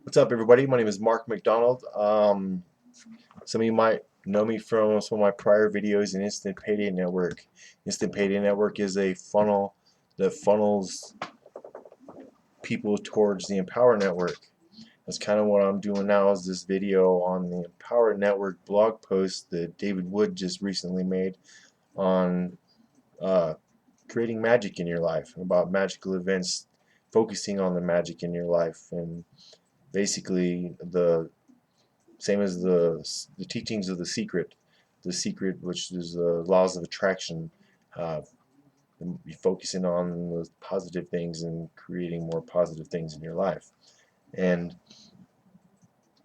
What's up, everybody? My name is Mark McDonald. Some of you might know me from some of my prior videos in Instant Payday Network. Instant Payday Network is a funnel that funnels people towards the Empower Network. That's kind of what I'm doing now, is this video on the Empower Network blog post that David Wood just recently made on uh, creating magic in your life, about magical events, focusing on the magic in your life, and basically the same as the teachings of the secret, which is the laws of attraction, uh, focusing on the positive things and creating more positive things in your life. And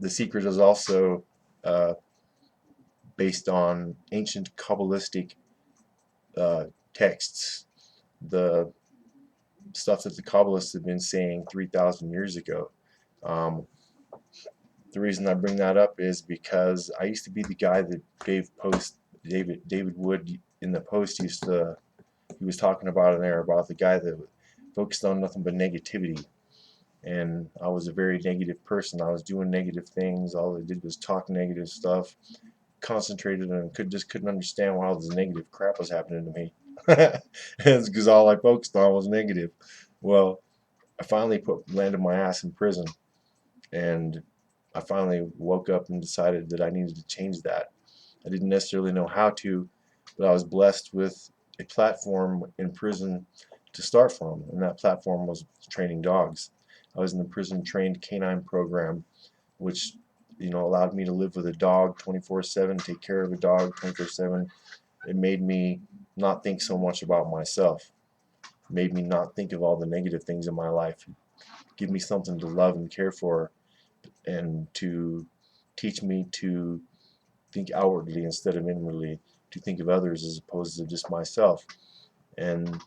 the secret is also uh, based on ancient Kabbalistic uh, texts, the stuff that the Kabbalists have been saying 3,000 years ago. Um, the reason I bring that up is because I used to be the guy that David Wood in the post used to, he was talking about in there about the guy that focused on nothing but negativity. And I was a very negative person. I was doing negative things. All I did was talk negative stuff, concentrated, and couldn't understand why all this negative crap was happening to me. It's because all I focused on was negative. Well, I finally landed my ass in prison, and I finally woke up and decided that I needed to change that. I didn't necessarily know how to, but I was blessed with a platform in prison to start from, and that platform was training dogs. I was in the prison trained canine program, which allowed me to live with a dog 24/7, take care of a dog 24/7. It made me not think so much about myself. It made me not think of all the negative things in my life. Give me something to love and care for, and to teach me to think outwardly instead of inwardly, to think of others as opposed to just myself. And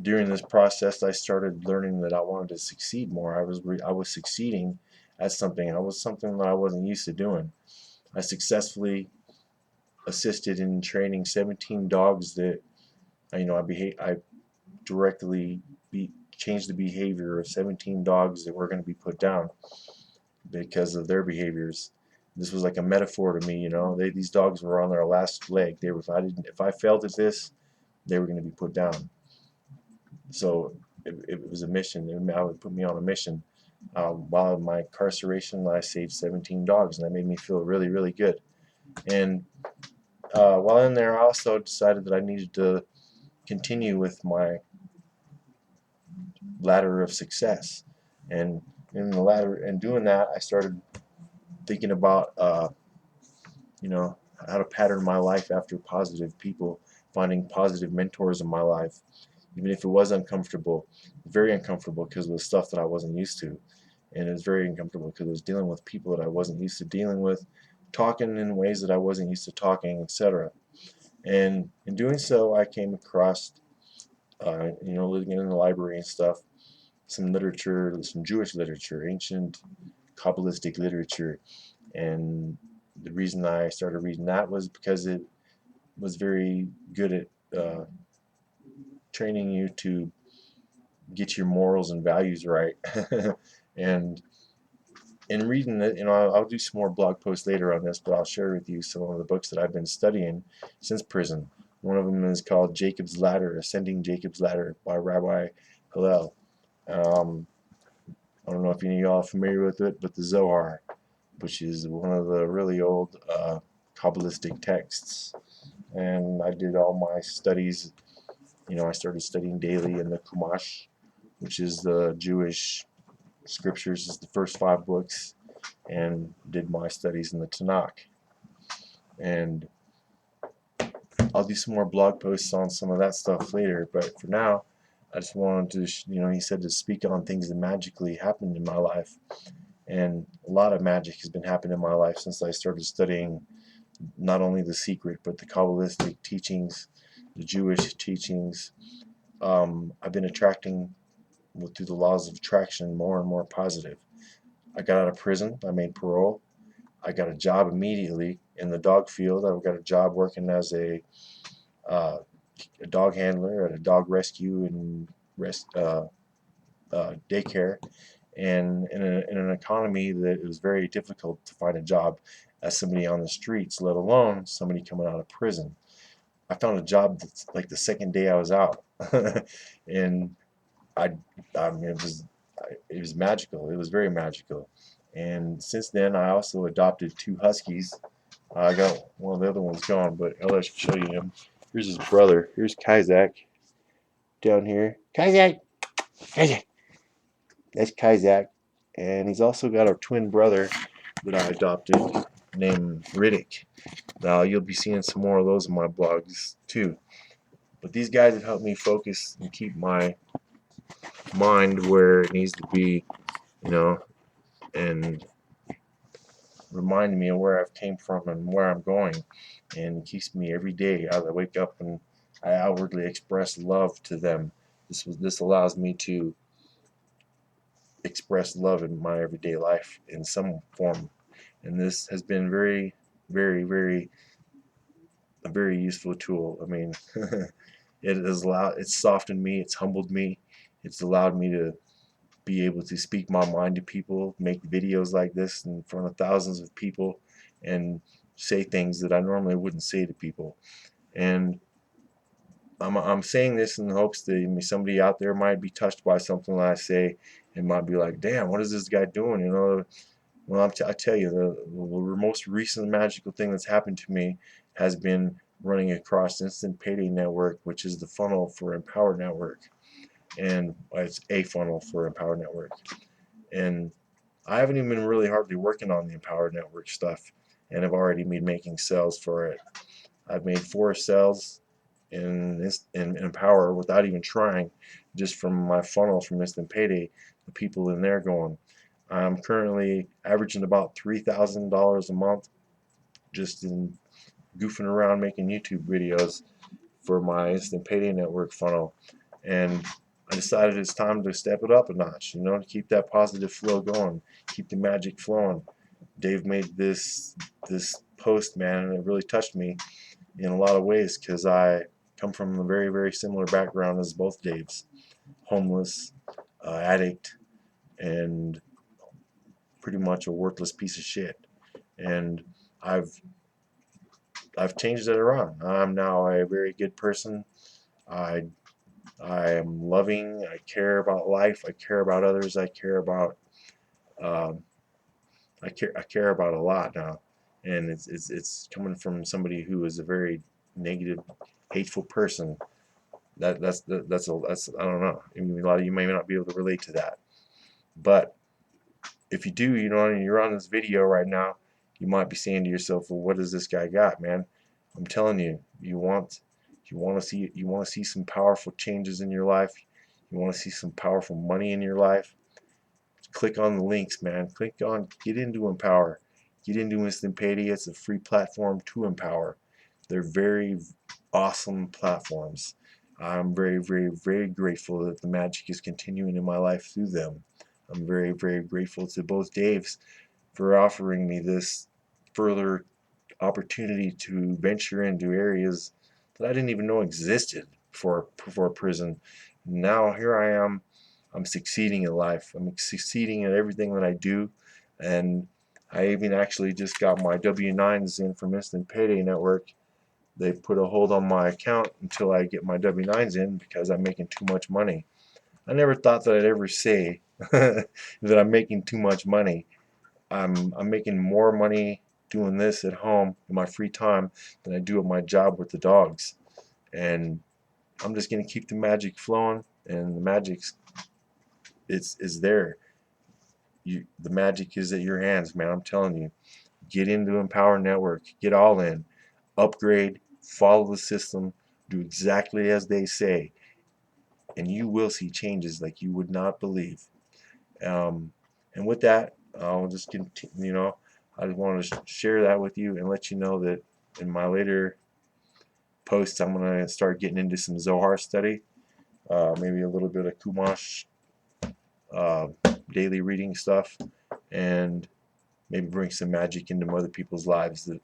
during this process, I started learning that I wanted to succeed more. I was succeeding at something. I was something that I wasn't used to doing. I successfully assisted in training 17 dogs that I directly changed the behavior of 17 dogs that were going to be put down because of their behaviors. This was like a metaphor to me, these dogs were on their last leg. They were, if I failed at this, they were going to be put down. So it was a mission. I would put me on a mission. While in my incarceration, I saved 17 dogs, and that made me feel really, really good. And while in there, I also decided that I needed to continue with my ladder of success. And in the ladder, and doing that, I started thinking about how to pattern my life after positive people, finding positive mentors in my life, even if it was uncomfortable, very uncomfortable because it was stuff that I wasn't used to. And it was very uncomfortable because I was dealing with people that I wasn't used to dealing with, talking in ways that I wasn't used to talking, etc. And in doing so, I came across, living in the library and stuff, some literature, some Jewish literature, ancient Kabbalistic literature. And the reason I started reading that was because it was very good at training you to get your morals and values right. And in reading it, I'll do some more blog posts later on this, but I'll share with you some of the books that I've been studying since prison. One of them is called Jacob's Ladder, Ascending Jacob's Ladder by Rabbi Hillel. Um, I don't know if any of y'all are familiar with it, but the Zohar, which is one of the really old Kabbalistic texts. And I did all my studies. I started studying daily in the Chumash, which is the Jewish scriptures, is the first 5 books, and did my studies in the Tanakh. And I'll do some more blog posts on some of that stuff later, but for now, I just wanted to, he said to speak on things that magically happened in my life. And a lot of magic has been happening in my life since I started studying not only the secret, but the Kabbalistic teachings, the Jewish teachings. I've been attracting, through the laws of attraction, more and more positive. I got out of prison. I made parole. I got a job immediately in the dog field. I got a job working as uh, a dog handler at a dog rescue and daycare. and in an economy that it was very difficult to find a job as somebody on the streets, let alone somebody coming out of prison. I found a job that's like the second day I was out, and I, I mean, it was magical. It was very magical. And since then, I also adopted two huskies. I got one of the other ones gone, but I'll show you him. Here's his brother. Here's Kazak down here. Kazak, Kazak. That's Kazak, and he's also got a twin brother that I adopted named Riddick. Now you'll be seeing some more of those in my blogs too. But these guys have helped me focus and keep my mind where it needs to be, you know, and remind me of where I've came from and where I'm going, and keeps me every day as I wake up and I outwardly express love to them. This allows me to express love in my everyday life in some form, and this has been very a very useful tool. I mean, it's softened me, it's humbled me, it's allowed me to be able to speak my mind to people, make videos like this in front of thousands of people, and say things that I normally wouldn't say to people. And I'm saying this in the hopes that somebody out there might be touched by something that I say and might be like, damn, what is this guy doing? You know, well, I tell you, the most recent magical thing that's happened to me has been running across Instant Payday Network, which is the funnel for Empower Network. And it's a funnel for Empower Network. And I haven't even been really hardly working on the Empower Network stuff, and I've already been making sales for it. I've made 4 sales in Empower without even trying, just from my funnel from Instant Payday, the people in there going. I'm currently averaging about $3,000 a month just in goofing around making YouTube videos for my Instant Payday Network funnel. And I decided it's time to step it up a notch, you know, to keep that positive flow going, keep the magic flowing. Dave made this post, man, and it really touched me in a lot of ways because I come from a very similar background as both Daves, homeless, addict, and pretty much a worthless piece of shit. And I've changed it around. I'm now a very good person. I I am loving. I care about life. I care about others. I care about um, I care about a lot now, and it's coming from somebody who is a very negative, hateful person. That's I don't know. I mean, a lot of you may not be able to relate to that, but if you do, you know, and you're on this video right now, you might be saying to yourself, "Well, what does this guy got, man?" I'm telling you, you want to see some powerful changes in your life. You want to see some powerful money in your life. Click on the links, man. Get into Empower. Get into Instant Payday. It's a free platform to empower. They're very awesome platforms. I'm very grateful that the magic is continuing in my life through them. I'm very grateful to both Daves for offering me this further opportunity to venture into areas that I didn't even know existed before prison. Now here I am. I'm succeeding in life. I'm succeeding in everything that I do, and I even actually just got my W-9s in from Instant Payday Network. They put a hold on my account until I get my W-9s in because I'm making too much money. I never thought that I'd ever say that I'm making too much money. I'm making more money doing this at home in my free time than I do at my job with the dogs. And I'm just gonna keep the magic flowing, and the magic's is there. The magic is at your hands, man. I'm telling you. Get into Empower Network. Get all in. Upgrade. Follow the system. Do exactly as they say, and you will see changes like you would not believe. Um, and with that, I'll just continue. You know, I just want to share that with you and let you know that in my later posts, I'm gonna start getting into some Zohar study, maybe a little bit of Kumash uh, daily reading stuff, and maybe bring some magic into other people's lives. That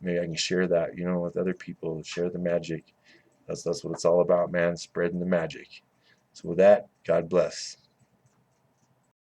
maybe I can share that, you know, with other people. Share the magic. That's what it's all about, man. Spreading the magic. So with that, God bless.